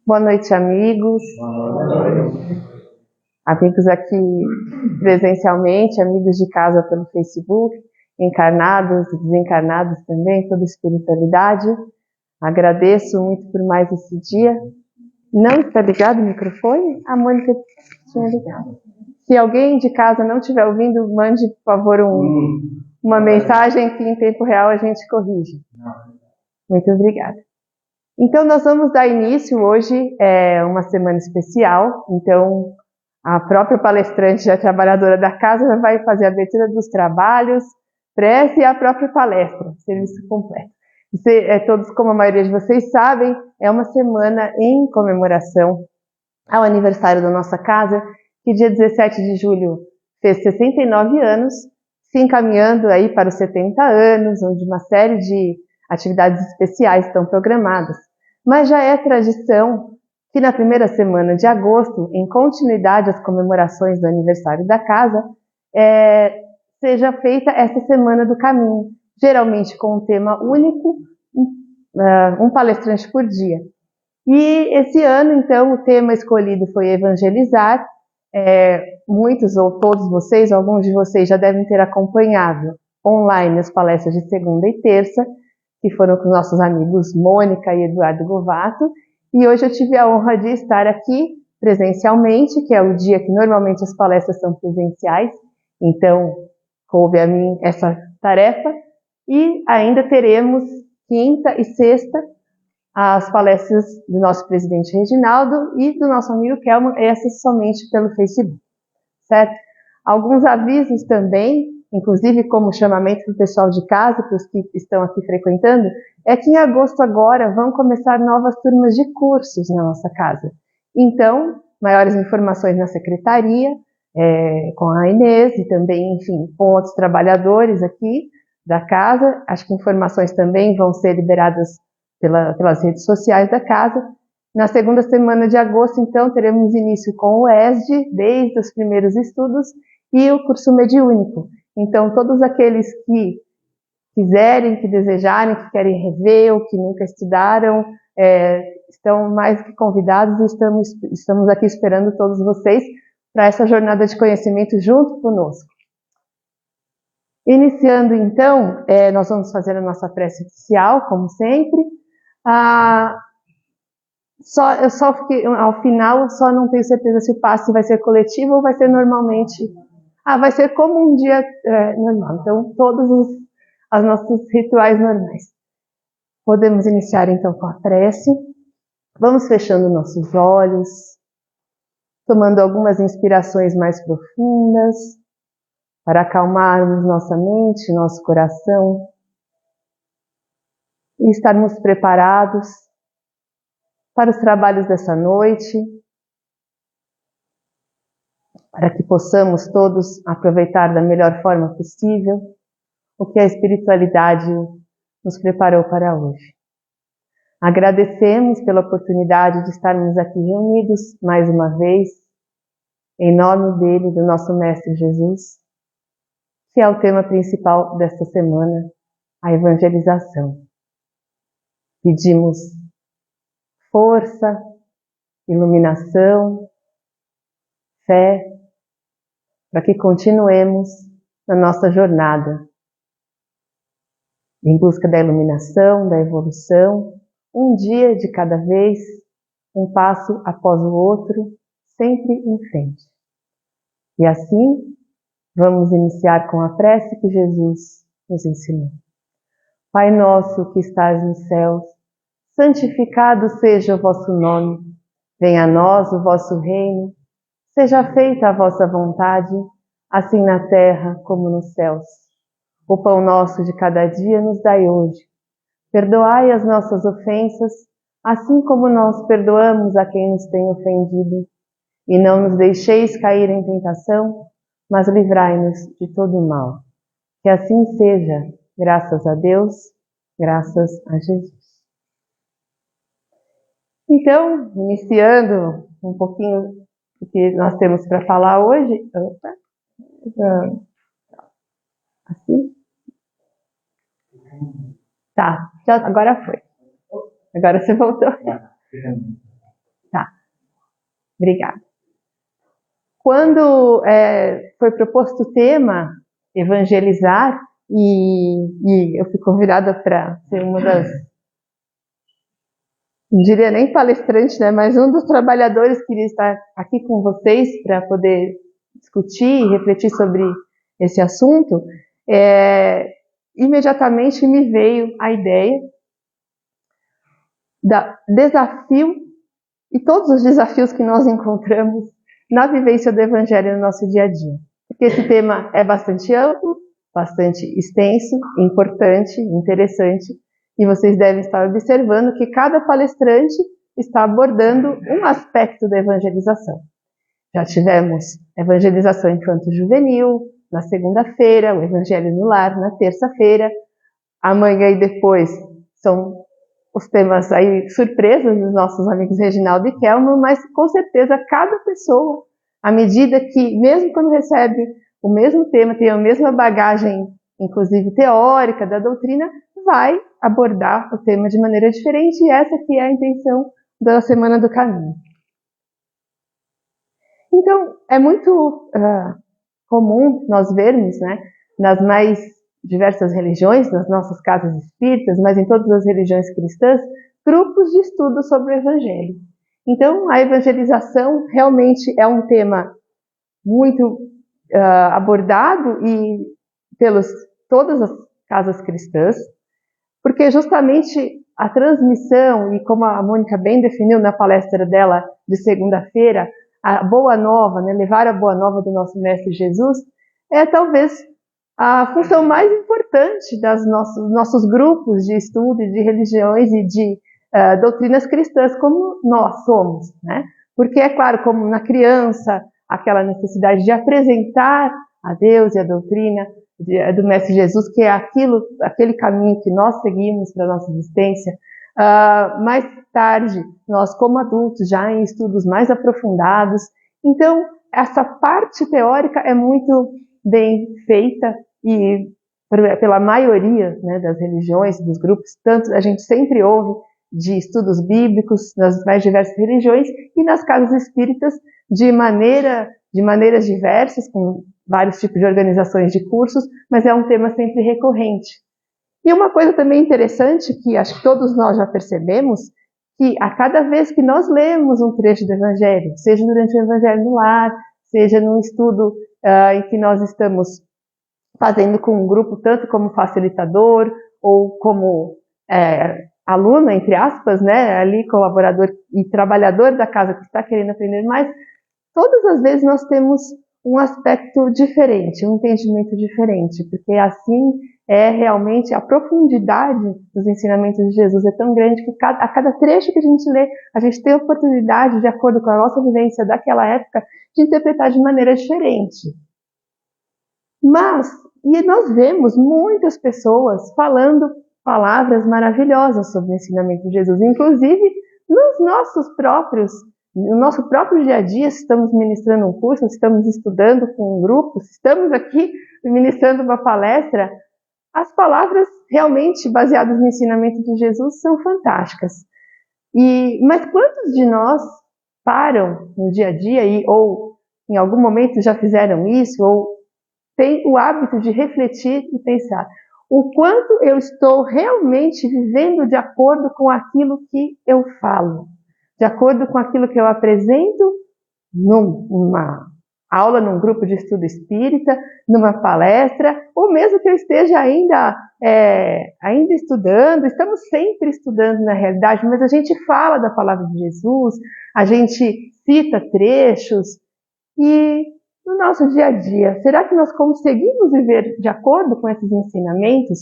Boa noite, amigos. Amigos aqui presencialmente, amigos de casa pelo Facebook, encarnados e desencarnados também, toda espiritualidade. Agradeço muito por mais esse dia. Não está ligado o microfone? A Mônica tinha ligado. Se alguém de casa não estiver ouvindo, mande, por favor, uma mensagem que em tempo real a gente corrige. Muito obrigada. Então, nós vamos dar início hoje, uma semana especial. Então, a própria palestrante, a trabalhadora da casa, vai fazer a abertura dos trabalhos, prece e a própria palestra, serviço completo. Todos, como a maioria de vocês sabem, é uma semana em comemoração ao aniversário da nossa casa, que dia 17 de julho fez 69 anos, se encaminhando aí para os 70 anos, onde uma série de atividades especiais estão programadas. Mas já é tradição que na primeira semana de agosto, em continuidade às comemorações do aniversário da casa, seja feita essa Semana do Caminho, geralmente com um tema único, um palestrante por dia. E esse ano, então, o tema escolhido foi evangelizar. Muitos ou todos vocês, alguns de vocês já devem ter acompanhado online as palestras de segunda e terça, que foram com nossos amigos Mônica e Eduardo Govato, e hoje eu tive a honra de estar aqui presencialmente, que é o dia que normalmente as palestras são presenciais, então coube a mim essa tarefa, e ainda teremos quinta e sexta as palestras do nosso presidente Reginaldo e do nosso amigo Kelman, essas somente pelo Facebook, certo? Alguns avisos também, inclusive como chamamento para o pessoal de casa, para os que estão aqui frequentando, é que em agosto agora vão começar novas turmas de cursos na nossa casa. Então, maiores informações na secretaria, com a Inês e também, enfim, com outros trabalhadores aqui da casa. Acho que informações também vão ser liberadas pelas redes sociais da casa. Na segunda semana de agosto, então, teremos início com o ESD, desde os primeiros estudos, e o curso mediúnico. Então, todos aqueles que quiserem, que desejarem, que querem rever ou que nunca estudaram, estão mais que convidados e estamos aqui esperando todos vocês para essa jornada de conhecimento junto conosco. Iniciando, então, nós vamos fazer a nossa prece oficial, como sempre. Eu só fiquei, ao final, eu só não tenho certeza se o passe vai ser coletivo ou vai ser normalmente. Vai ser como um dia normal. Então, todos os nossos rituais normais. Podemos iniciar, então, com a prece. Vamos fechando nossos olhos, tomando algumas inspirações mais profundas, para acalmarmos nossa mente, nosso coração, e estarmos preparados para os trabalhos dessa noite, para que possamos todos aproveitar da melhor forma possível o que a espiritualidade nos preparou para hoje. Agradecemos pela oportunidade de estarmos aqui reunidos mais uma vez, em nome dele, do nosso Mestre Jesus, que é o tema principal desta semana, a evangelização. Pedimos força, iluminação, fé, para que continuemos na nossa jornada, em busca da iluminação, da evolução, um dia de cada vez, um passo após o outro, sempre em frente. E assim, vamos iniciar com a prece que Jesus nos ensinou. Pai nosso que estás nos céus, santificado seja o vosso nome. Venha a nós o vosso reino. Seja feita a vossa vontade, assim na terra como nos céus. O pão nosso de cada dia nos dai hoje. Perdoai as nossas ofensas, assim como nós perdoamos a quem nos tem ofendido. E não nos deixeis cair em tentação, mas livrai-nos de todo o mal. Que assim seja, graças a Deus, graças a Jesus. Então, iniciando um pouquinho do que nós temos para falar hoje. Assim? Tá, agora foi. Agora você voltou. Tá, obrigada. Quando foi proposto o tema evangelizar, e eu fui convidada para ser uma das, não diria nem palestrante, né, mas um dos trabalhadores que queria estar aqui com vocês para poder discutir e refletir sobre esse assunto, imediatamente me veio a ideia do desafio e todos os desafios que nós encontramos na vivência do Evangelho no nosso dia a dia. Porque esse tema é bastante amplo, bastante extenso, importante, interessante, e vocês devem estar observando que cada palestrante está abordando um aspecto da evangelização. Já tivemos evangelização infanto-juvenil, na segunda-feira, o Evangelho no Lar, na terça-feira, amanhã e depois são os temas aí, surpresas dos nossos amigos Reginaldo e Kelman, mas com certeza cada pessoa, à medida que, mesmo quando recebe o mesmo tema, tem a mesma bagagem, inclusive teórica, da doutrina, vai abordar o tema de maneira diferente, e essa que é a intenção da Semana do Caminho. Então, é muito comum nós vermos, né, nas mais diversas religiões, nas nossas casas espíritas, mas em todas as religiões cristãs, grupos de estudo sobre o Evangelho. Então, a evangelização realmente é um tema muito abordado e pelas todas as casas cristãs, porque justamente a transmissão, e como a Mônica bem definiu na palestra dela de segunda-feira, a boa nova, né, levar a boa nova do nosso Mestre Jesus, é talvez a função mais importante dos nossos grupos de estudo de religiões e de doutrinas cristãs, como nós somos, né? Porque é claro, como na criança, aquela necessidade de apresentar a Deus e a doutrina do Mestre Jesus, que é aquele caminho que nós seguimos para a nossa existência. Mais tarde, nós como adultos, já em estudos mais aprofundados, então essa parte teórica é muito bem feita e pela maioria, né, das religiões, dos grupos, tanto a gente sempre ouve de estudos bíblicos nas mais diversas religiões e nas casas espíritas de maneiras diversas, com vários tipos de organizações de cursos, mas é um tema sempre recorrente. E uma coisa também interessante, que acho que todos nós já percebemos, que a cada vez que nós lemos um trecho do Evangelho, seja durante o Evangelho no Lar, seja num estudo em que nós estamos fazendo com um grupo, tanto como facilitador ou como aluno, entre aspas, né, ali colaborador e trabalhador da casa que está querendo aprender mais, todas as vezes nós temos um aspecto diferente, um entendimento diferente, porque assim é realmente a profundidade dos ensinamentos de Jesus é tão grande que a cada trecho que a gente lê, a gente tem a oportunidade, de acordo com a nossa vivência daquela época, de interpretar de maneira diferente. Mas, e nós vemos muitas pessoas falando palavras maravilhosas sobre o ensinamento de Jesus, inclusive no nosso próprio dia a dia, se estamos ministrando um curso, se estamos estudando com um grupo, se estamos aqui ministrando uma palestra, as palavras realmente baseadas no ensinamento de Jesus são fantásticas. Mas quantos de nós param no dia a dia ou em algum momento já fizeram isso, ou têm o hábito de refletir e pensar o quanto eu estou realmente vivendo de acordo com aquilo que eu falo, de acordo com aquilo que eu apresento numa aula, num grupo de estudo espírita, numa palestra, ou mesmo que eu esteja ainda estudando, estamos sempre estudando na realidade, mas a gente fala da palavra de Jesus, a gente cita trechos, e no nosso dia a dia, será que nós conseguimos viver de acordo com esses ensinamentos?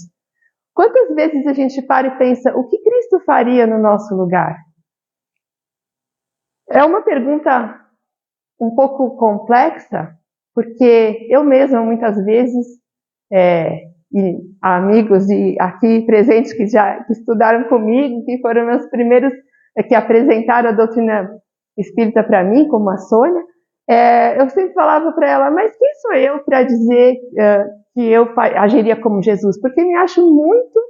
Quantas vezes a gente para e pensa, o que Cristo faria no nosso lugar? É uma pergunta um pouco complexa, porque eu mesma, muitas vezes, e amigos aqui presentes que estudaram comigo, que foram meus primeiros, que apresentaram a doutrina espírita para mim, como a Sônia, eu sempre falava para ela, mas quem sou eu para dizer que eu agiria como Jesus? Porque me acho muito,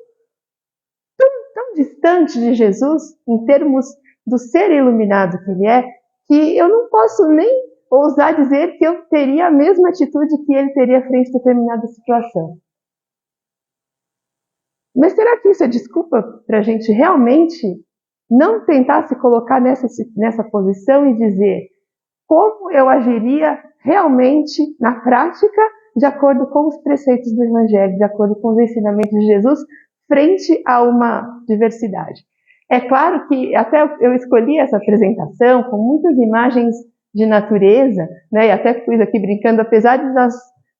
tão distante de Jesus, em termos do ser iluminado que ele é, que eu não posso nem ousar dizer que eu teria a mesma atitude que ele teria frente a determinada situação. Mas será que isso é desculpa para a gente realmente não tentar se colocar nessa posição e dizer como eu agiria realmente na prática, de acordo com os preceitos do Evangelho, de acordo com os ensinamentos de Jesus, frente a uma diversidade? É claro que até eu escolhi essa apresentação com muitas imagens de natureza, né? E até fiz aqui brincando, apesar de nós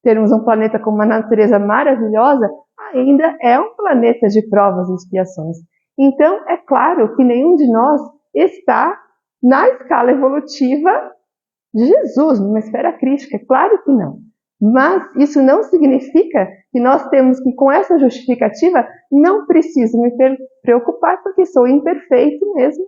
termos um planeta com uma natureza maravilhosa, ainda é um planeta de provas e expiações. Então, é claro que nenhum de nós está na escala evolutiva de Jesus, numa esfera crítica, é claro que não. Mas isso não significa que nós temos que, com essa justificativa, não preciso me preocupar porque sou imperfeito mesmo.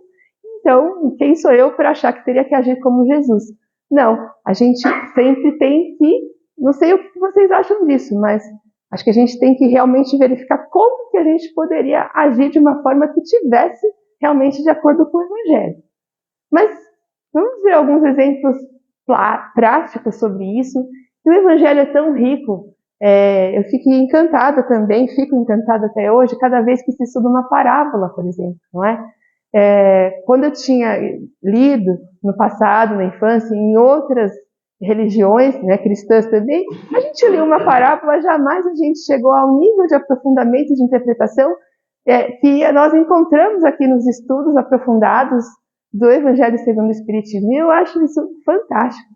Então, quem sou eu para achar que teria que agir como Jesus? Não, a gente sempre tem que, não sei o que vocês acham disso, mas acho que a gente tem que realmente verificar como que a gente poderia agir de uma forma que tivesse realmente de acordo com o Evangelho. Mas vamos ver alguns exemplos práticos sobre isso. E o Evangelho é tão rico, eu fico encantada também, fico encantada até hoje, cada vez que se estuda uma parábola, por exemplo, não é? Quando eu tinha lido no passado, na infância, em outras religiões, né, cristãs também, a gente leu uma parábola, jamais a gente chegou ao nível de aprofundamento de interpretação que nós encontramos aqui nos estudos aprofundados do Evangelho segundo o Espiritismo. E eu acho isso fantástico.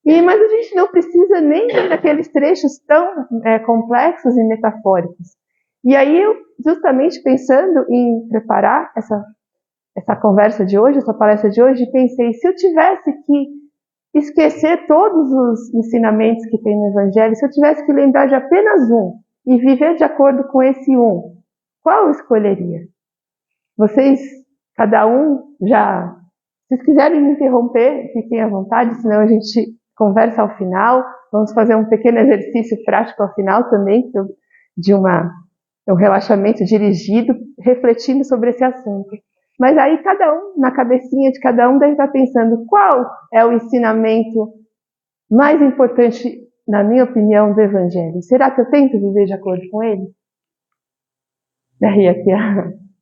Mas a gente não precisa nem daqueles trechos tão complexos e metafóricos. E aí eu, justamente pensando em preparar essa conversa de hoje, essa palestra de hoje, pensei, se eu tivesse que esquecer todos os ensinamentos que tem no Evangelho, se eu tivesse que lembrar de apenas um e viver de acordo com esse um, qual eu escolheria? Vocês, cada um, se vocês quiserem me interromper, fiquem à vontade, senão a gente conversa ao final. Vamos fazer um pequeno exercício prático ao final também, de um relaxamento dirigido, refletindo sobre esse assunto. Mas aí cada um, na cabecinha de cada um, deve estar pensando qual é o ensinamento mais importante, na minha opinião, do Evangelho. Será que eu tento viver de acordo com ele? Daí aqui,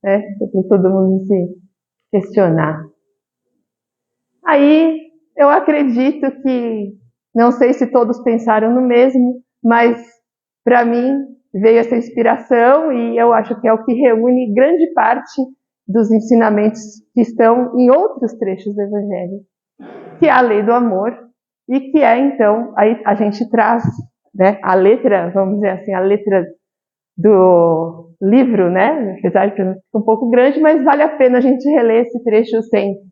para todo mundo se questionar. Aí eu acredito que, não sei se todos pensaram no mesmo, mas para mim veio essa inspiração e eu acho que é o que reúne grande parte dos ensinamentos que estão em outros trechos do Evangelho, que é a lei do amor, e que então, aí a gente traz, né, a letra, vamos dizer assim, a letra do livro, né, apesar de ser um pouco grande, mas vale a pena a gente reler esse trecho sempre.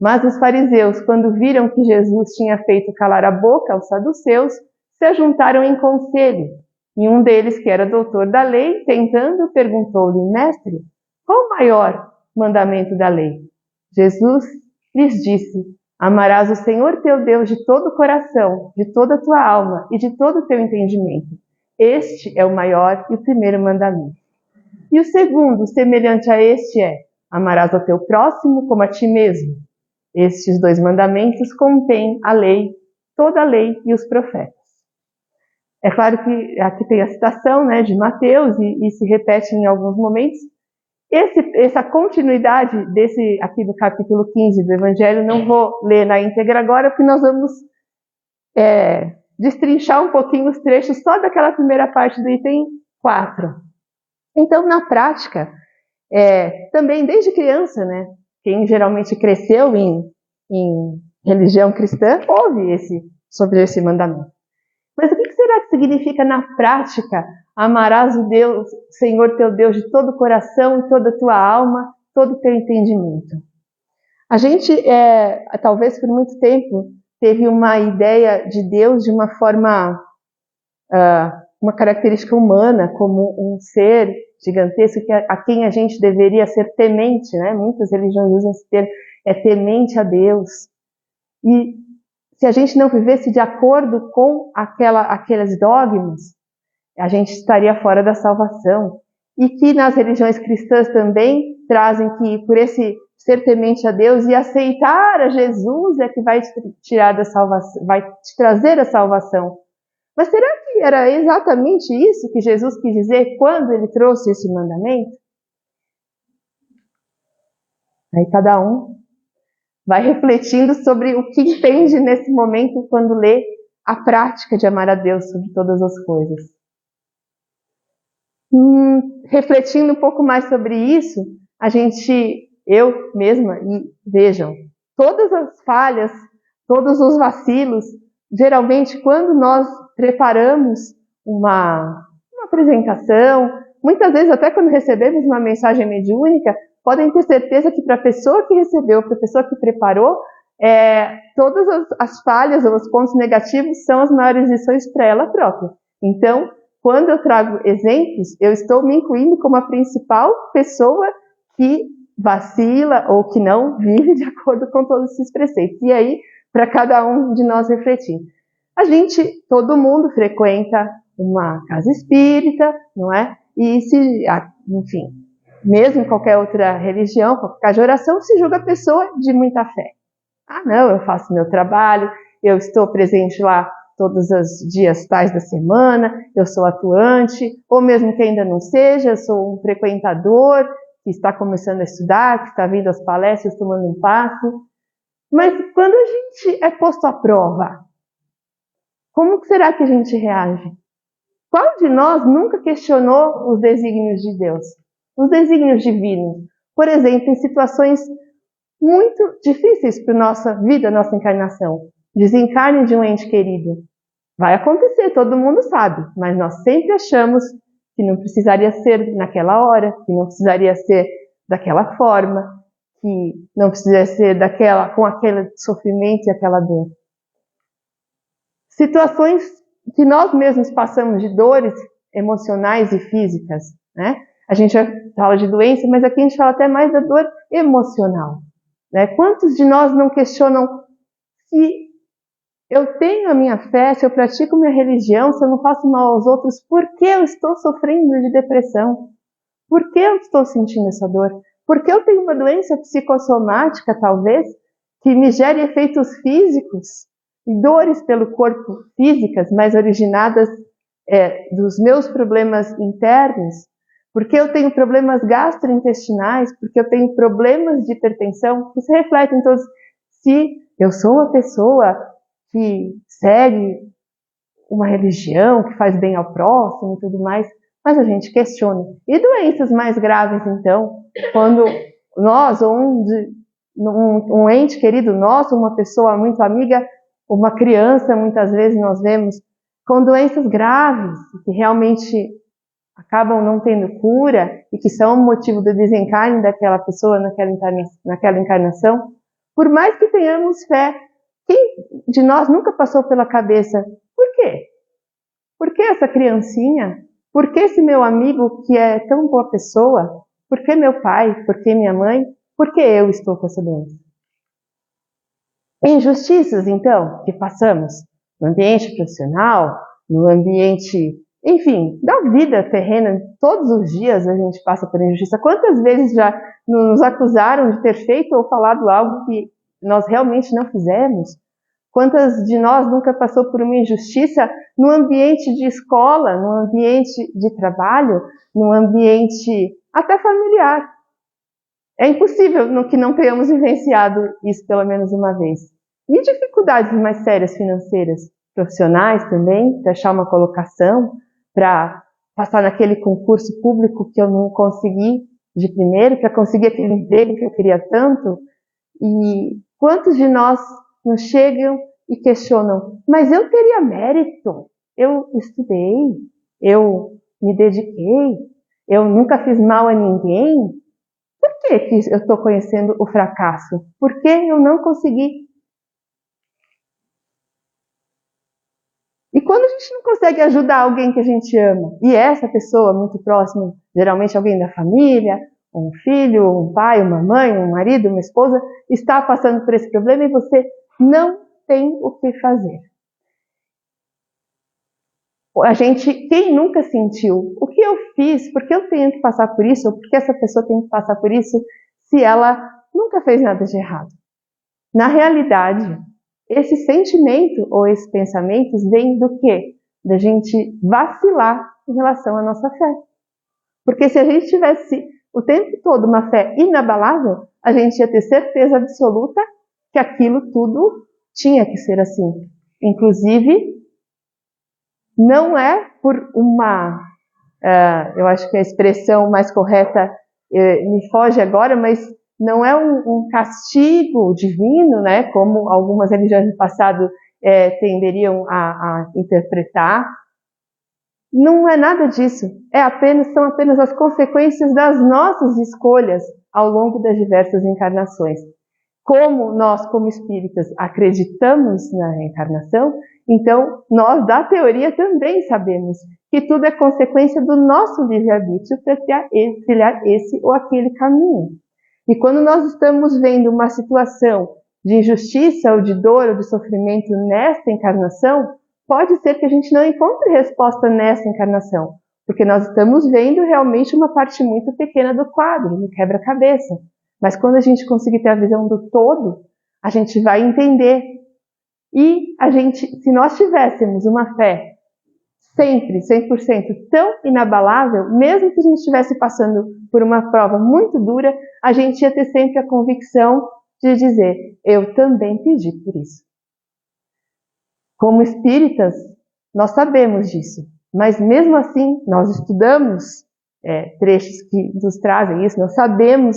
Mas os fariseus, quando viram que Jesus tinha feito calar a boca aos saduceus, se ajuntaram em conselho, e um deles, que era doutor da lei, tentando, perguntou-lhe, mestre, qual o maior mandamento da lei? Jesus lhes disse, amarás o Senhor teu Deus de todo o coração, de toda a tua alma e de todo o teu entendimento. Este é o maior e o primeiro mandamento. E o segundo, semelhante a este, amarás ao teu próximo como a ti mesmo. Estes dois mandamentos contêm a lei, toda a lei e os profetas. É claro que aqui tem a citação, né, de Mateus e se repete em alguns momentos. Essa continuidade desse aqui do capítulo 15 do Evangelho, não vou ler na íntegra agora, porque nós vamos destrinchar um pouquinho os trechos só daquela primeira parte do item 4. Então, na prática, também desde criança, né, quem geralmente cresceu em religião cristã, ouve sobre esse mandamento. Mas o que será que significa na prática amarás o Deus, Senhor teu Deus, de todo o coração, toda a tua alma, todo o teu entendimento? A gente, talvez por muito tempo, teve uma ideia de Deus de uma forma, uma característica humana, como um ser gigantesco a quem a gente deveria ser temente, né? Muitas religiões usam esse termo, temente a Deus. E se a gente não vivesse de acordo com aqueles dogmas, a gente estaria fora da salvação. E que nas religiões cristãs também trazem que por esse ser temente a Deus e aceitar a Jesus é que vai te tirar da salvação, vai te trazer a salvação. Mas será que era exatamente isso que Jesus quis dizer quando ele trouxe esse mandamento? Aí cada um vai refletindo sobre o que entende nesse momento quando lê a prática de amar a Deus sobre todas as coisas. Refletindo um pouco mais sobre isso, eu mesma, e vejam, todas as falhas, todos os vacilos, geralmente quando nós preparamos uma apresentação, muitas vezes até quando recebemos uma mensagem mediúnica, podem ter certeza que para a pessoa que recebeu, para a pessoa que preparou, todas as falhas ou os pontos negativos são as maiores lições para ela própria. Então, quando eu trago exemplos, eu estou me incluindo como a principal pessoa que vacila ou que não vive de acordo com todos esses preceitos. E aí, para cada um de nós refletir. Todo mundo frequenta uma casa espírita, não é? E enfim, mesmo em qualquer outra religião, qualquer casa de oração, se julga a pessoa de muita fé. Ah, não, eu faço meu trabalho, eu estou presente lá todos os dias tais da semana, eu sou atuante, ou mesmo que ainda não seja, eu sou um frequentador que está começando a estudar, que está vindo às palestras, tomando um passo. Mas quando a gente é posto à prova, como será que a gente reage? Qual de nós nunca questionou os desígnios de Deus? Os desígnios divinos? Por exemplo, em situações muito difíceis para a nossa vida, nossa encarnação. Desencarne de um ente querido. Vai acontecer, todo mundo sabe, mas nós sempre achamos que não precisaria ser naquela hora, que não precisaria ser daquela forma, que não precisaria ser com aquele sofrimento e aquela dor. Situações que nós mesmos passamos de dores emocionais e físicas, né? A gente fala de doença, mas aqui a gente fala até mais da dor emocional. Né? Quantos de nós não questionam se eu tenho a minha fé, se eu pratico minha religião, se eu não faço mal aos outros, por que eu estou sofrendo de depressão? Por que eu estou sentindo essa dor? Por que eu tenho uma doença psicossomática, talvez, que me gere efeitos físicos e dores pelo corpo físicas, mas originadas dos meus problemas internos? Porque eu tenho problemas gastrointestinais, porque eu tenho problemas de hipertensão. Isso reflete, então, se eu sou uma pessoa que segue uma religião, que faz bem ao próximo e tudo mais, mas a gente questiona. E doenças mais graves, então, quando nós, ou um ente querido nosso, uma pessoa muito amiga, uma criança, muitas vezes nós vemos, com doenças graves, que realmente acabam não tendo cura e que são o motivo do desencarne daquela pessoa naquela encarnação, por mais que tenhamos fé, quem de nós nunca passou pela cabeça, por quê? Por que essa criancinha? Por que esse meu amigo que é tão boa pessoa? Por que meu pai? Por que minha mãe? Por que eu estou com essa doença? Injustiças, então, que passamos no ambiente profissional, no ambiente, enfim, da vida terrena, todos os dias a gente passa por injustiça. Quantas vezes já nos acusaram de ter feito ou falado algo que nós realmente não fizemos? Quantas de nós nunca passou por uma injustiça no ambiente de escola, no ambiente de trabalho, no ambiente até familiar? É impossível que não tenhamos vivenciado isso pelo menos uma vez. E dificuldades mais sérias financeiras, profissionais também, para achar uma colocação, para passar naquele concurso público que eu não consegui de primeiro, para conseguir aquele emprego que eu queria tanto. E quantos de nós nos chegam e questionam, mas eu teria mérito, eu estudei, eu me dediquei, eu nunca fiz mal a ninguém. Por que eu estou conhecendo o fracasso? Por que eu não consegui? E quando a gente não consegue ajudar alguém que a gente ama, e essa pessoa muito próxima, geralmente alguém da família, um filho, um pai, uma mãe, um marido, uma esposa, está passando por esse problema e você não tem o que fazer. Quem nunca sentiu, o que eu fiz, por que eu tenho que passar por isso, ou por que essa pessoa tem que passar por isso, se ela nunca fez nada de errado. Na realidade, esse sentimento ou esses pensamentos vêm do quê? Da gente vacilar em relação à nossa fé. Porque se a gente tivesse o tempo todo uma fé inabalável, a gente ia ter certeza absoluta que aquilo tudo tinha que ser assim. Inclusive, não é por uma... eu acho que a expressão mais correta me foge agora, mas não é um castigo divino, né, como algumas religiões do passado tenderiam a interpretar. Não é nada disso. São apenas as consequências das nossas escolhas ao longo das diversas encarnações. Como nós, como espíritas, acreditamos na reencarnação, então nós, da teoria, também sabemos que tudo é consequência do nosso livre-arbítrio para trilhar esse ou aquele caminho. E quando nós estamos vendo uma situação de injustiça ou de dor ou de sofrimento nesta encarnação, pode ser que a gente não encontre resposta nessa encarnação, porque nós estamos vendo realmente uma parte muito pequena do quadro, do quebra-cabeça. Mas quando a gente conseguir ter a visão do todo, a gente vai entender. E se nós tivéssemos uma fé sempre, 100%, tão inabalável, mesmo que a gente estivesse passando por uma prova muito dura, a gente ia ter sempre a convicção de dizer, eu também pedi por isso. Como espíritas, nós sabemos disso, mas mesmo assim, nós estudamos trechos que nos trazem isso, nós sabemos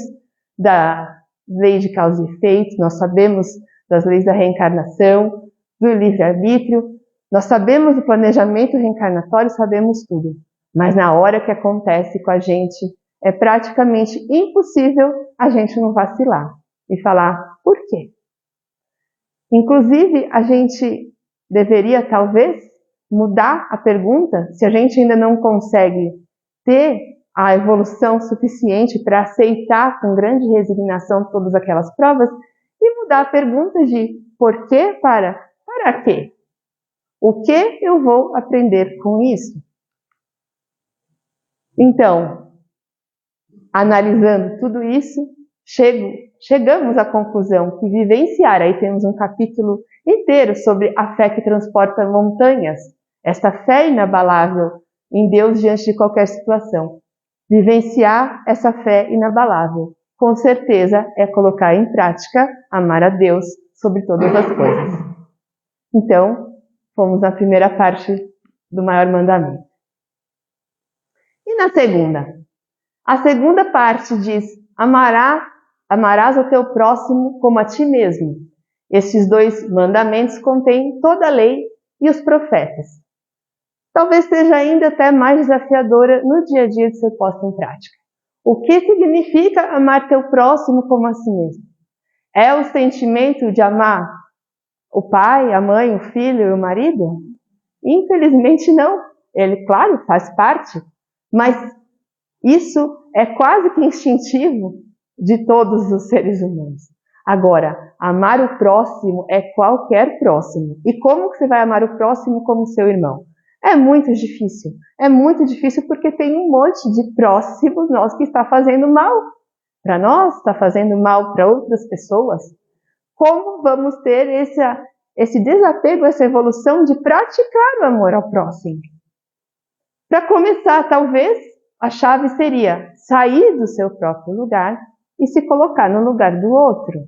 da lei de causa e efeito, nós sabemos das leis da reencarnação, do livre-arbítrio, nós sabemos do planejamento reencarnatório, sabemos tudo. Mas na hora que acontece com a gente, é praticamente impossível a gente não vacilar e falar por quê. Inclusive, a gente deveria talvez mudar a pergunta, se a gente ainda não consegue ter a evolução suficiente para aceitar com grande resignação todas aquelas provas, e mudar a pergunta de por quê para quê? O que eu vou aprender com isso? Então, analisando tudo isso, chegamos à conclusão que vivenciar, aí temos um capítulo inteiro sobre a fé que transporta montanhas, esta fé inabalável em Deus diante de qualquer situação. Vivenciar essa fé inabalável, com certeza, é colocar em prática amar a Deus sobre todas as coisas. Então, fomos na primeira parte do maior mandamento. E na segunda? A segunda parte diz, amarás o teu próximo como a ti mesmo. Estes dois mandamentos contêm toda a lei e os profetas. Talvez seja ainda até mais desafiadora no dia a dia de ser posta em prática. O que significa amar teu próximo como a si mesmo? É o sentimento de amar o pai, a mãe, o filho e o marido? Infelizmente não. Ele, claro, faz parte, mas isso é quase que instintivo de todos os seres humanos. Agora, amar o próximo é qualquer próximo. E como que você vai amar o próximo como seu irmão? É muito difícil. É muito difícil porque tem um monte de próximos nós que está fazendo mal para nós, está fazendo mal para outras pessoas. Como vamos ter esse desapego, essa evolução de praticar o amor ao próximo? Para começar, talvez, a chave seria sair do seu próprio lugar e se colocar no lugar do outro.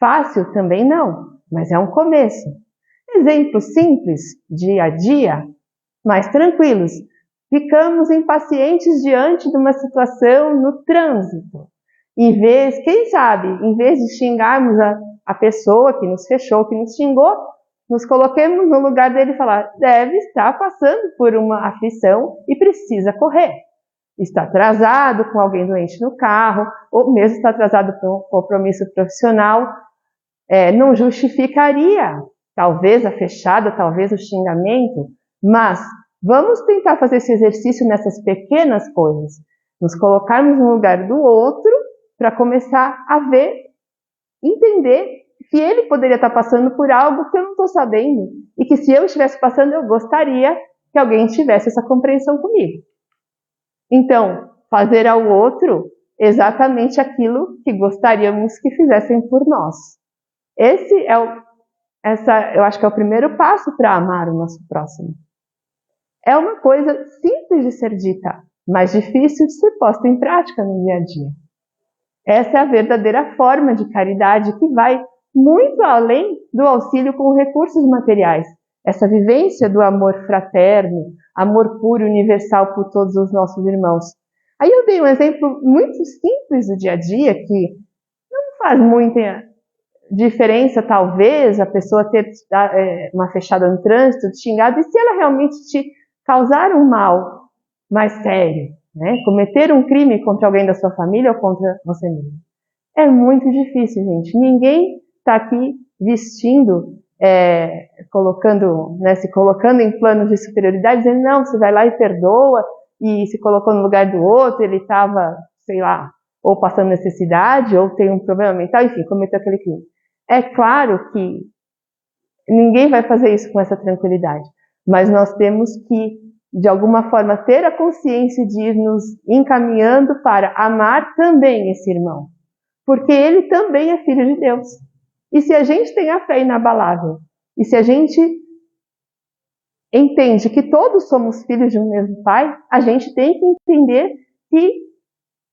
Fácil também não, mas é um começo. Exemplos simples, dia a dia, mais tranquilos. Ficamos impacientes diante de uma situação no trânsito. Quem sabe, em vez de xingarmos a pessoa que nos fechou, que nos xingou, nos coloquemos no lugar dele e falar, deve estar passando por uma aflição e precisa correr. Está atrasado com alguém doente no carro, ou mesmo está atrasado por um compromisso profissional, não justificaria, talvez a fechada, talvez o xingamento, mas vamos tentar fazer esse exercício nessas pequenas coisas, nos colocarmos no lugar do outro para começar a entender que ele poderia estar passando por algo que eu não estou sabendo e que se eu estivesse passando, eu gostaria que alguém tivesse essa compreensão comigo. Então, fazer ao outro exatamente aquilo que gostaríamos que fizessem por nós. Esse é eu acho que é o primeiro passo para amar o nosso próximo. É uma coisa simples de ser dita, mas difícil de ser posta em prática no dia a dia. Essa é a verdadeira forma de caridade que vai muito além do auxílio com recursos materiais. Essa vivência do amor fraterno, amor puro e universal por todos os nossos irmãos. Aí eu dei um exemplo muito simples do dia a dia, que não faz muita diferença, talvez, a pessoa ter uma fechada no trânsito, te xingado, e se ela realmente te causar um mal mais sério, né? Cometer um crime contra alguém da sua família ou contra você mesmo. É muito difícil, gente. Ninguém está aqui vestindo, se colocando em planos de superioridade, dizendo, não, você vai lá e perdoa, e se colocou no lugar do outro, ele estava, sei lá, ou passando necessidade, ou tem um problema mental, enfim, cometeu aquele crime. É claro que ninguém vai fazer isso com essa tranquilidade, mas nós temos que, de alguma forma, ter a consciência de ir nos encaminhando para amar também esse irmão, porque ele também é filho de Deus. E se a gente tem a fé inabalável, e se a gente entende que todos somos filhos de um mesmo Pai, a gente tem que entender que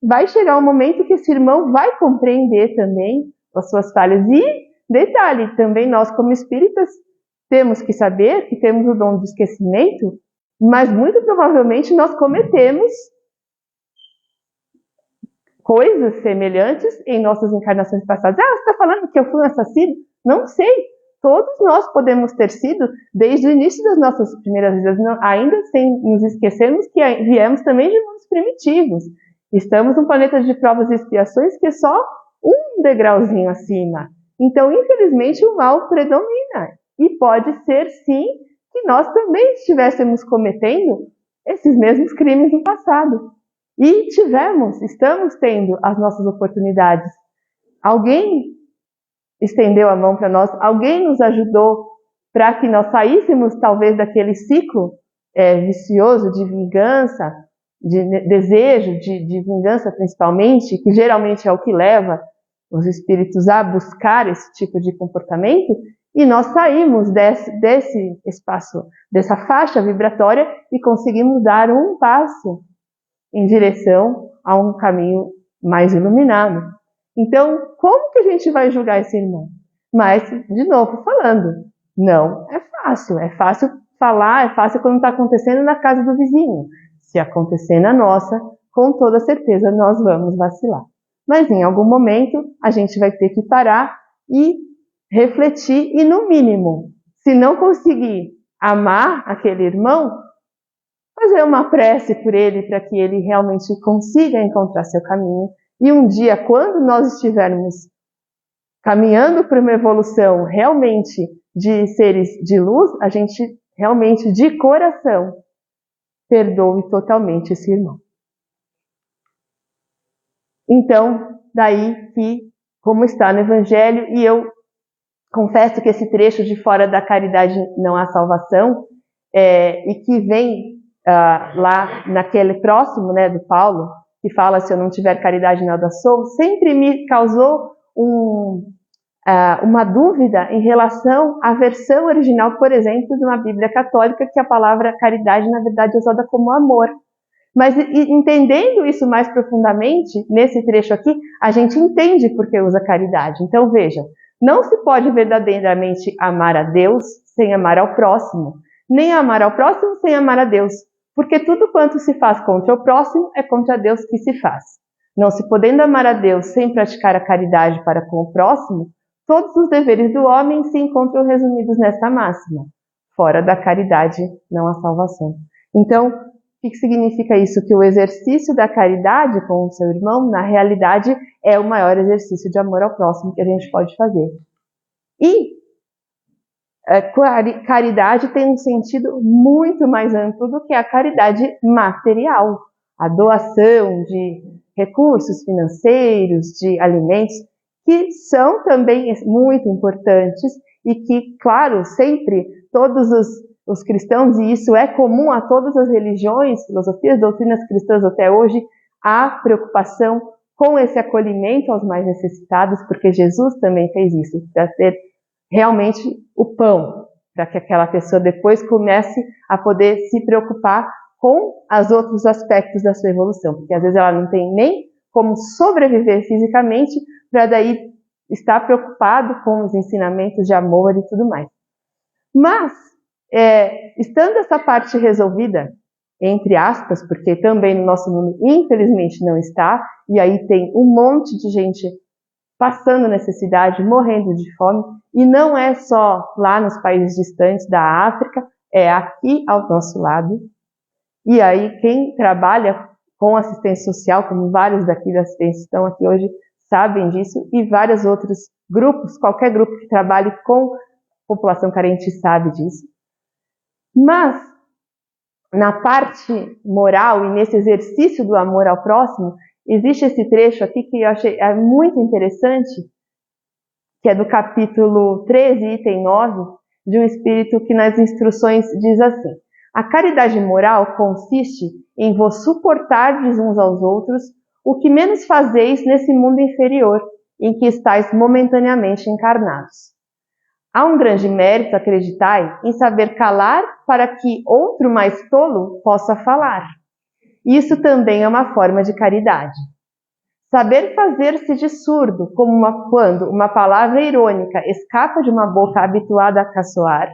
vai chegar um momento que esse irmão vai compreender também as suas falhas. E, detalhe, também nós como espíritas temos que saber que temos o dom do esquecimento, mas muito provavelmente nós cometemos coisas semelhantes em nossas encarnações passadas. Ah, você está falando que eu fui um assassino? Não sei. Todos nós podemos ter sido, desde o início das nossas primeiras vidas, ainda sem nos esquecermos que viemos também de mundos primitivos. Estamos num planeta de provas e expiações que é só um degrauzinho acima. Então, infelizmente, o mal predomina. E pode ser, sim, que nós também estivéssemos cometendo esses mesmos crimes no passado. E estamos tendo as nossas oportunidades. Alguém estendeu a mão para nós, alguém nos ajudou para que nós saíssemos, talvez, daquele ciclo vicioso de vingança, de desejo de vingança principalmente, que geralmente é o que leva os espíritos a buscar esse tipo de comportamento, e nós saímos desse espaço, dessa faixa vibratória e conseguimos dar um passo em direção a um caminho mais iluminado. Então, como que a gente vai julgar esse irmão? Mas, de novo falando, não é fácil. É fácil falar, é fácil quando está acontecendo na casa do vizinho. Se acontecer na nossa, com toda certeza nós vamos vacilar. Mas em algum momento a gente vai ter que parar e refletir e, no mínimo, se não conseguir amar aquele irmão, fazer uma prece por ele para que ele realmente consiga encontrar seu caminho. E um dia, quando nós estivermos caminhando para uma evolução realmente de seres de luz, a gente realmente, de coração, perdoe totalmente esse irmão. Então, daí que, como está no Evangelho, e eu confesso que esse trecho de fora da caridade não há salvação, e que vem lá naquele próximo, né, do Paulo, que fala, se eu não tiver caridade nada sou, sempre me causou uma dúvida em relação à versão original, por exemplo, de uma Bíblia católica, que a palavra caridade, na verdade, é usada como amor. Mas entendendo isso mais profundamente, nesse trecho aqui, a gente entende por que usa caridade. Então, veja, não se pode verdadeiramente amar a Deus sem amar ao próximo, nem amar ao próximo sem amar a Deus, porque tudo quanto se faz contra o próximo é contra Deus que se faz. Não se podendo amar a Deus sem praticar a caridade para com o próximo, todos os deveres do homem se encontram resumidos nesta máxima: fora da caridade não há salvação. Então, o que significa isso? Que o exercício da caridade com o seu irmão, na realidade, é o maior exercício de amor ao próximo que a gente pode fazer. E caridade tem um sentido muito mais amplo do que a caridade material. A doação de recursos financeiros, de alimentos, que são também muito importantes e que, claro, sempre todos os cristãos, e isso é comum a todas as religiões, filosofias, doutrinas cristãs até hoje, a preocupação com esse acolhimento aos mais necessitados, porque Jesus também fez isso, para ser realmente o pão, para que aquela pessoa depois comece a poder se preocupar com os outros aspectos da sua evolução, porque às vezes ela não tem nem como sobreviver fisicamente, para daí estar preocupado com os ensinamentos de amor e tudo mais. Mas, estando essa parte resolvida, entre aspas, porque também no nosso mundo, infelizmente, não está, e aí tem um monte de gente passando necessidade, morrendo de fome, e não é só lá nos países distantes da África, é aqui ao nosso lado. E aí quem trabalha com assistência social, como vários daqui da assistência estão aqui hoje, sabem disso, e vários outros grupos, qualquer grupo que trabalhe com população carente sabe disso. Mas, na parte moral e nesse exercício do amor ao próximo, existe esse trecho aqui que eu achei muito interessante, que é do capítulo 13, item 9, de um espírito que nas instruções diz assim: a caridade moral consiste em vos suportardes uns aos outros o que menos fazeis nesse mundo inferior em que estáis momentaneamente encarnados. Há um grande mérito, acreditai, em saber calar para que outro mais tolo possa falar. Isso também é uma forma de caridade. Saber fazer-se de surdo, quando uma palavra irônica escapa de uma boca habituada a caçoar.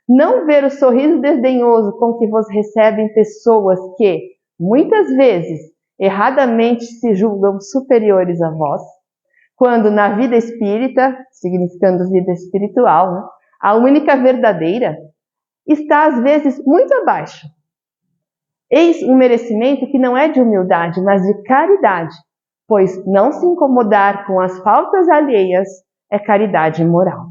Não ver o sorriso desdenhoso com que vos recebem pessoas que, muitas vezes, erradamente se julgam superiores a vós. Quando na vida espírita, significando vida espiritual, né, a única verdadeira, está às vezes muito abaixo. Eis um merecimento que não é de humildade, mas de caridade, pois não se incomodar com as faltas alheias é caridade moral.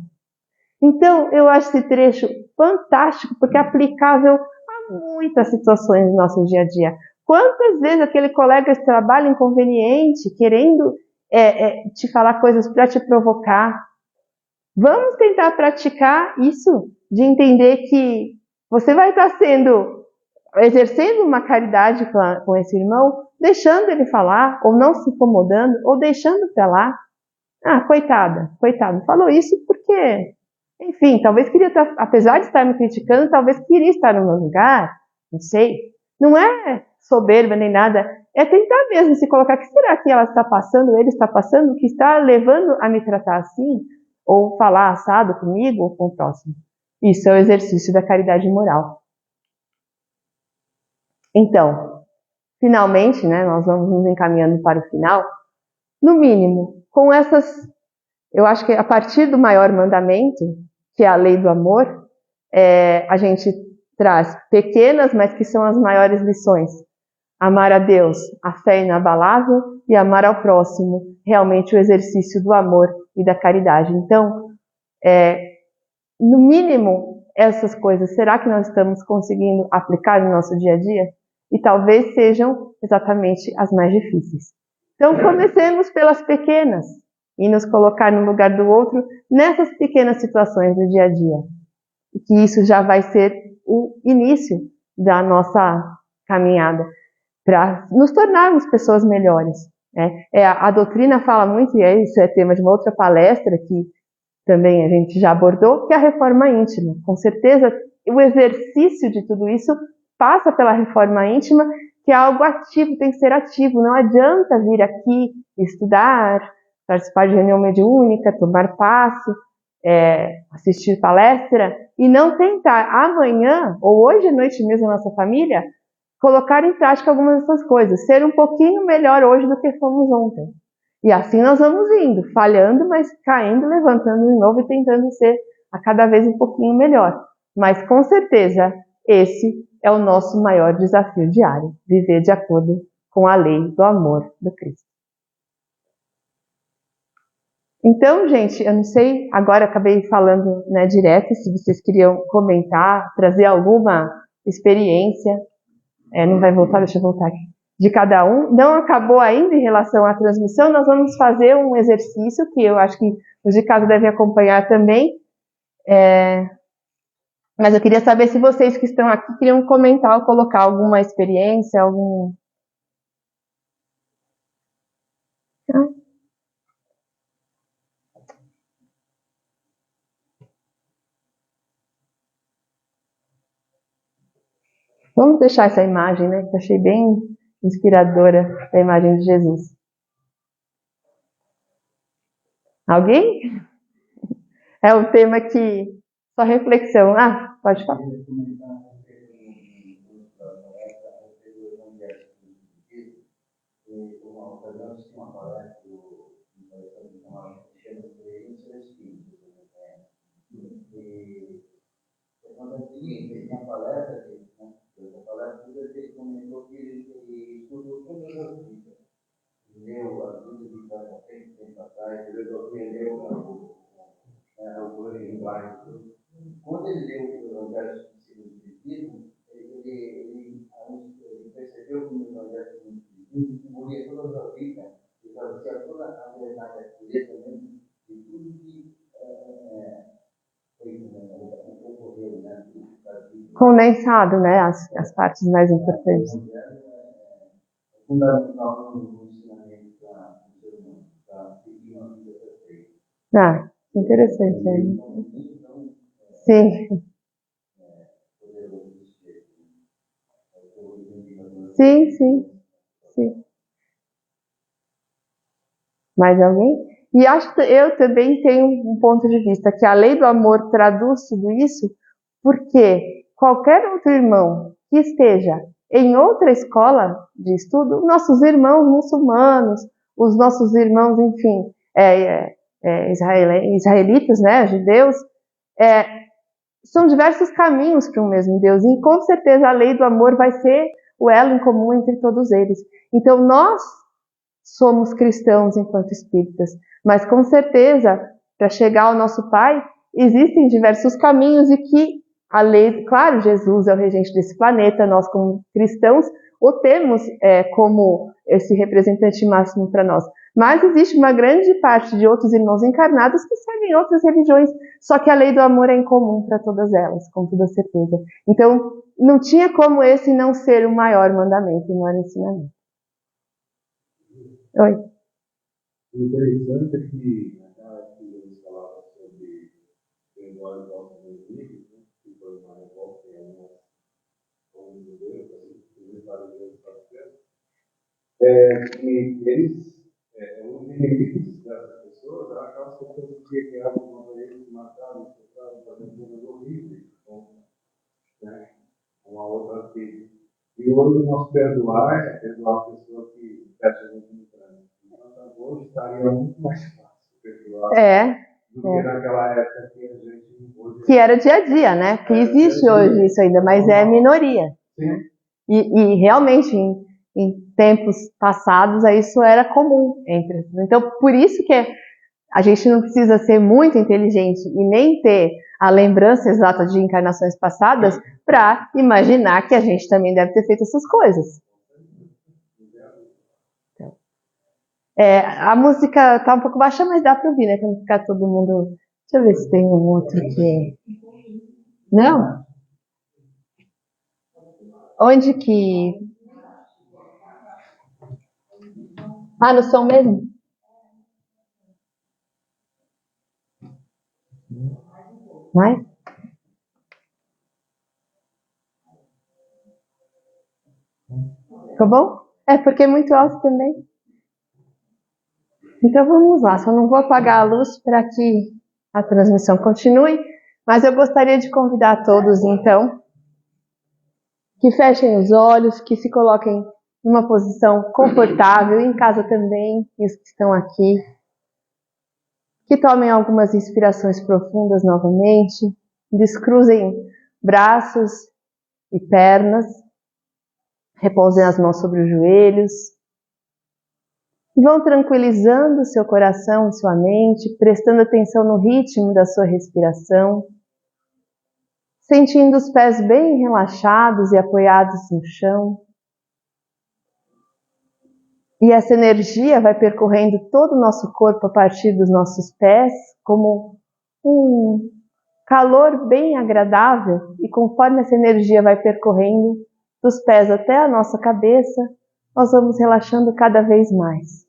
Então, eu acho esse trecho fantástico, porque é aplicável a muitas situações do nosso dia a dia. Quantas vezes aquele colega de trabalho inconveniente, querendo te falar coisas para te provocar. Vamos tentar praticar isso, de entender que você vai estar exercendo uma caridade com esse irmão, deixando ele falar, ou não se incomodando, ou deixando para lá. Ah, coitado, falou isso porque, enfim, talvez queria estar, apesar de estar me criticando, talvez queria estar no meu lugar, não sei. Não é soberba nem nada, é tentar mesmo se colocar, o que será que ela está passando, ele está passando, que está levando a me tratar assim, ou falar assado comigo ou com o próximo. Isso é o exercício da caridade moral. Então, finalmente, né, nós vamos nos encaminhando para o final, no mínimo, com essas, eu acho que a partir do maior mandamento, que é a lei do amor, a gente traz pequenas, mas que são as maiores lições. Amar a Deus, a fé inabalável, e amar ao próximo, realmente o exercício do amor e da caridade. Então, no mínimo, essas coisas, será que nós estamos conseguindo aplicar no nosso dia a dia? E talvez sejam exatamente as mais difíceis. Então, comecemos pelas pequenas e nos colocar no lugar do outro nessas pequenas situações do dia a dia. E que isso já vai ser o início da nossa caminhada para nos tornarmos pessoas melhores. A doutrina fala muito, e isso é tema de uma outra palestra que também a gente já abordou, que é a reforma íntima. Com certeza, o exercício de tudo isso passa pela reforma íntima, que é algo ativo, tem que ser ativo. Não adianta vir aqui estudar, participar de reunião mediúnica, tomar passe, assistir palestra, e não tentar amanhã, ou hoje à noite mesmo na nossa família, colocar em prática algumas dessas coisas, ser um pouquinho melhor hoje do que fomos ontem. E assim nós vamos indo, falhando, mas caindo, levantando de novo e tentando ser a cada vez um pouquinho melhor. Mas com certeza, esse é o nosso maior desafio diário, viver de acordo com a lei do amor do Cristo. Então, gente, eu não sei, agora acabei falando, né, direto, se vocês queriam comentar, trazer alguma experiência, não vai voltar, deixa eu voltar aqui, de cada um. Não acabou ainda em relação à transmissão, nós vamos fazer um exercício que eu acho que os de casa devem acompanhar também, mas eu queria saber se vocês que estão aqui queriam comentar ou colocar alguma experiência, Vamos deixar essa imagem, né? Que eu achei bem inspiradora, a imagem de Jesus. Alguém? É um tema que só reflexão. Ah, pode falar. Quando a gente tinha palestra, ele comentou que ele estudou todas as vidas. Leu a vida de cada tempo atrás, ele leu o linguagem. Quando ele leu o Evangelho segundo o Espiritismo, ele percebeu que no Evangelho segundo o Espiritismo envolvia todas as vidas, e trazia toda a verdade, a pureza mesmo, de tudo que ocorreu, né? Condensado, né? As partes mais importantes. Fundamental no ensinamento para o ser humano, para seguir uma vida perfeita. Ah, interessante. Né? Sim. Sim, sim, sim. Mais alguém? E acho que eu também tenho um ponto de vista que a lei do amor traduz tudo isso, porque qualquer outro irmão que esteja em outra escola de estudo, nossos irmãos muçulmanos, os nossos irmãos, enfim, israelitas, né, judeus, são diversos caminhos para um mesmo Deus, e com certeza a lei do amor vai ser o elo em comum entre todos eles. Então nós somos cristãos enquanto espíritas, mas com certeza, para chegar ao nosso Pai, existem diversos caminhos e que a lei, claro, Jesus é o regente desse planeta, nós como cristãos o temos como esse representante máximo para nós. Mas existe uma grande parte de outros irmãos encarnados que seguem outras religiões, só que a lei do amor é incomum para todas elas, com toda certeza. Então, não tinha como esse não ser o maior mandamento, o maior ensinamento. Oi. O interessante é que, naquela época que eles falavam sobre memória de nossos inimigos, que foi uma revolta em algumas como judeus, eles que eles, os inimigos dessas pessoas, eram aquelas pessoas que criavam contra eles, matavam, fazendo coisas horríveis, né? Uma outra coisa. E hoje o nosso perdoar é perdoar a pessoa que fecha a gente no trânsito. Então, hoje estaria muito mais fácil perdoar do que naquela época que a gente... Hoje, que era dia a dia, né? Que existe hoje isso ainda, mas é minoria. Né? E realmente, em tempos passados, isso era comum entre. Então, por isso que a gente não precisa ser muito inteligente e nem ter a lembrança exata de encarnações passadas para imaginar que a gente também deve ter feito essas coisas. Então, a música está um pouco baixa, mas dá para ouvir, né? Para não ficar todo mundo... Deixa eu ver se tem um outro que... Não? Onde que... Ah, no som mesmo? Mais? Ficou bom? É porque é muito alto também. Então vamos lá, só não vou apagar a luz para que a transmissão continue, mas eu gostaria de convidar todos, então, que fechem os olhos, que se coloquem numa posição confortável, em casa também, e os que estão aqui, que tomem algumas inspirações profundas novamente, descruzem braços e pernas, repousem as mãos sobre os joelhos, e vão tranquilizando seu coração e sua mente, prestando atenção no ritmo da sua respiração, sentindo os pés bem relaxados e apoiados no chão. E essa energia vai percorrendo todo o nosso corpo a partir dos nossos pés, como um calor bem agradável. E conforme essa energia vai percorrendo dos pés até a nossa cabeça, nós vamos relaxando cada vez mais.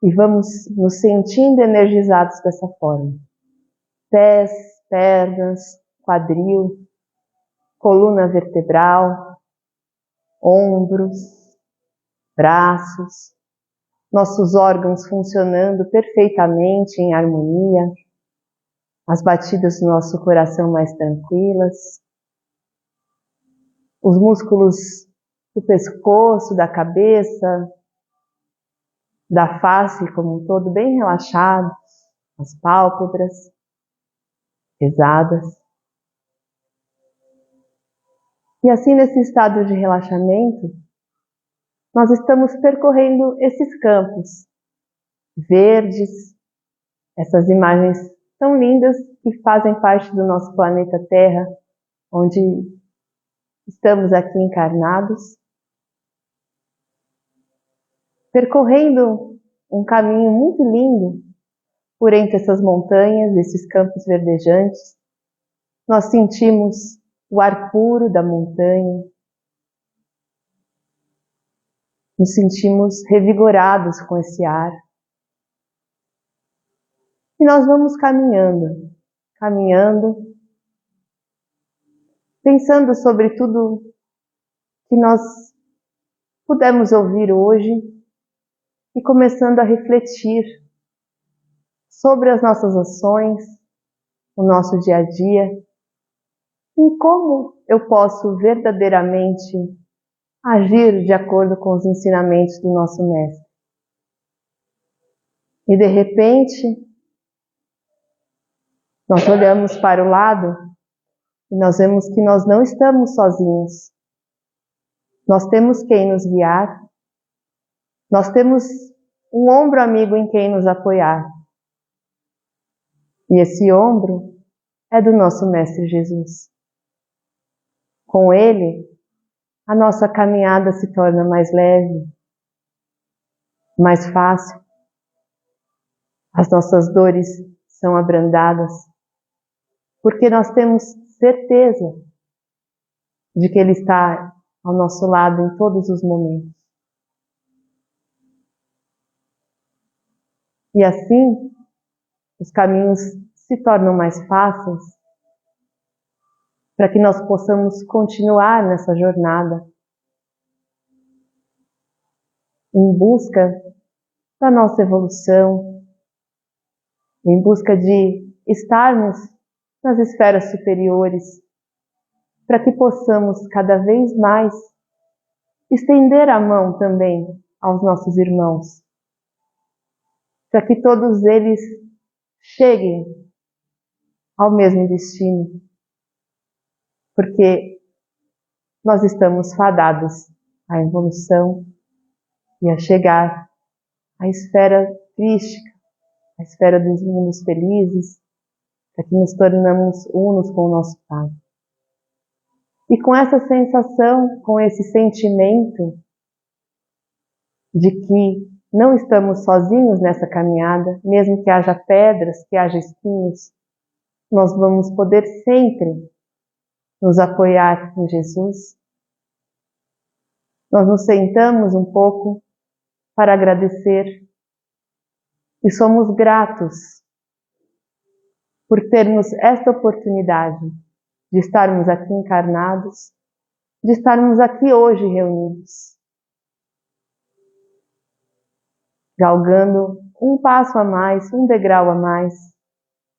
E vamos nos sentindo energizados dessa forma. Pés, pernas, quadril, coluna vertebral, ombros, braços, nossos órgãos funcionando perfeitamente em harmonia, as batidas do nosso coração mais tranquilas, os músculos do pescoço, da cabeça, da face como um todo bem relaxados, as pálpebras pesadas. E assim, nesse estado de relaxamento, nós estamos percorrendo esses campos verdes, essas imagens tão lindas que fazem parte do nosso planeta Terra, onde estamos aqui encarnados, percorrendo um caminho muito lindo por entre essas montanhas, esses campos verdejantes. Nós sentimos o ar puro da montanha, nos sentimos revigorados com esse ar. E nós vamos caminhando, pensando sobre tudo que nós pudemos ouvir hoje e começando a refletir sobre as nossas ações, o nosso dia a dia, em como eu posso verdadeiramente agir de acordo com os ensinamentos do nosso Mestre. E de repente, nós olhamos para o lado e nós vemos que nós não estamos sozinhos. Nós temos quem nos guiar, nós temos um ombro amigo em quem nos apoiar. E esse ombro é do nosso Mestre Jesus. Com ele, a nossa caminhada se torna mais leve, mais fácil. As nossas dores são abrandadas, porque nós temos certeza de que Ele está ao nosso lado em todos os momentos. E assim, os caminhos se tornam mais fáceis para que nós possamos continuar nessa jornada em busca da nossa evolução, em busca de estarmos nas esferas superiores, para que possamos cada vez mais estender a mão também aos nossos irmãos, para que todos eles cheguem ao mesmo destino, porque nós estamos fadados à evolução e a chegar à esfera crística, à esfera dos mundos felizes, para que nos tornamos unos com o nosso Pai. E com essa sensação, com esse sentimento de que não estamos sozinhos nessa caminhada, mesmo que haja pedras, que haja espinhos, nós vamos poder sempre nos apoiar em Jesus. Nós nos sentamos um pouco para agradecer e somos gratos por termos esta oportunidade de estarmos aqui encarnados, de estarmos aqui hoje reunidos, galgando um passo a mais, um degrau a mais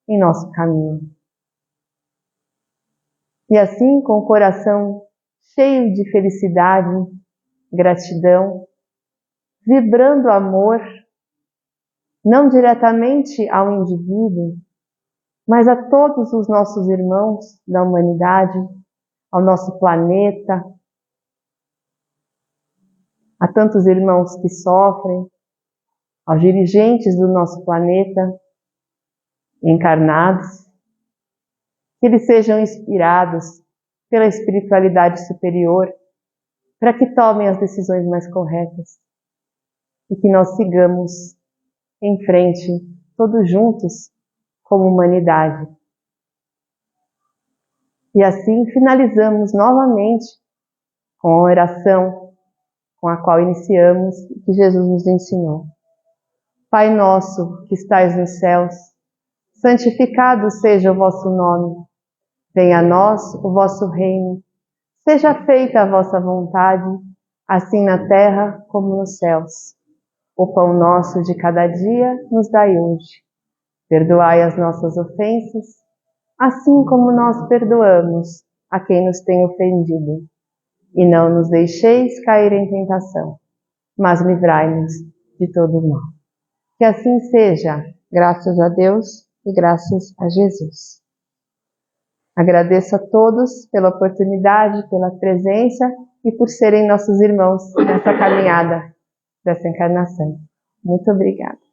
em nosso caminho. E assim, com o coração cheio de felicidade, gratidão, vibrando amor, não diretamente ao indivíduo, mas a todos os nossos irmãos da humanidade, ao nosso planeta, a tantos irmãos que sofrem, aos dirigentes do nosso planeta, encarnados, que eles sejam inspirados pela espiritualidade superior, para que tomem as decisões mais corretas e que nós sigamos em frente, todos juntos, como humanidade. E assim finalizamos novamente com a oração com a qual iniciamos e que Jesus nos ensinou. Pai nosso que estais nos céus, santificado seja o vosso nome. Venha a nós o vosso reino. Seja feita a vossa vontade, assim na terra como nos céus. O pão nosso de cada dia nos dai hoje. Perdoai as nossas ofensas, assim como nós perdoamos a quem nos tem ofendido. E não nos deixeis cair em tentação, mas livrai-nos de todo o mal. Que assim seja, graças a Deus e graças a Jesus. Agradeço a todos pela oportunidade, pela presença e por serem nossos irmãos nessa caminhada dessa encarnação. Muito obrigada.